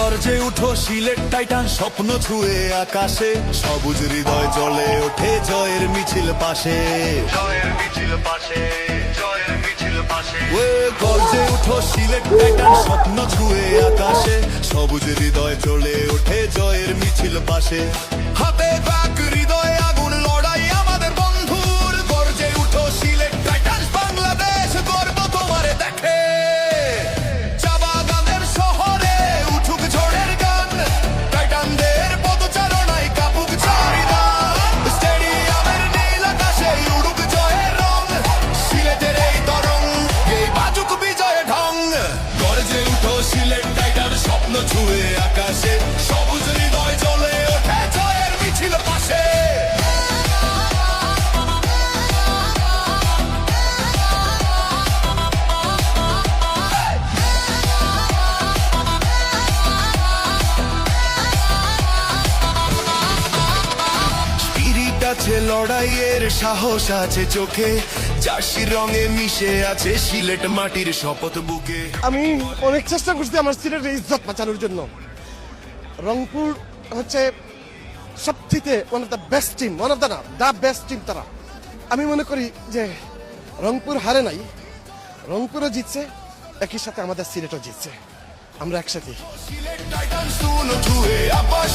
গর্জে উঠো সিলেট টাইটান স্বপ্ন ছুঁয়ে আকাশে, সবুজ হৃদয় জ্বলে ওঠে জয়ের মিছিল পাশে, জয়ের মিছিল পাশে, জয়ের মিছিল পাশে। গর্জে উঠো সিলেট টাইটান স্বপ্ন ছুঁয়ে আকাশে, সবুজ হৃদয় জ্বলে ওঠে জয়ের মিছিল পাশে। হাতে বাক হৃদয়ে আগুন লড়াই আমাদের বন্ধুর, গর্জে উঠো সিলেট টাইটান বাংলাদেশ গর্ব তোমারে দেখে। সিলেট টাইটান স্বপ্ন ছুঁয়ে আকাশে, সবুজ হৃদয় জ্বলে ওঠে জয়ের মিছিল পাশে। স্পিরিট আছে লড়াইয়ের, সাহস আছে চোখে, জার্সির রঙে মিশে আছে সিলেট মাটির শপথ বুকে। আমি অনেক চেষ্টা করছি আমার সিলেটের ইজ্জত বাঁচানোর জন্য। রংপুর হচ্ছে সবথেকে one of the best team, one of the না দ্য বেস্ট টিম তারা। আমি মনে করি যে রংপুর হারে নাই, রংপুরও জিতছে, একই সাথে আমাদের সিলেটও জিতছে, আমরা একসাথে। সিলেট টাইটান শুনো ছুঁয়ে আকাশ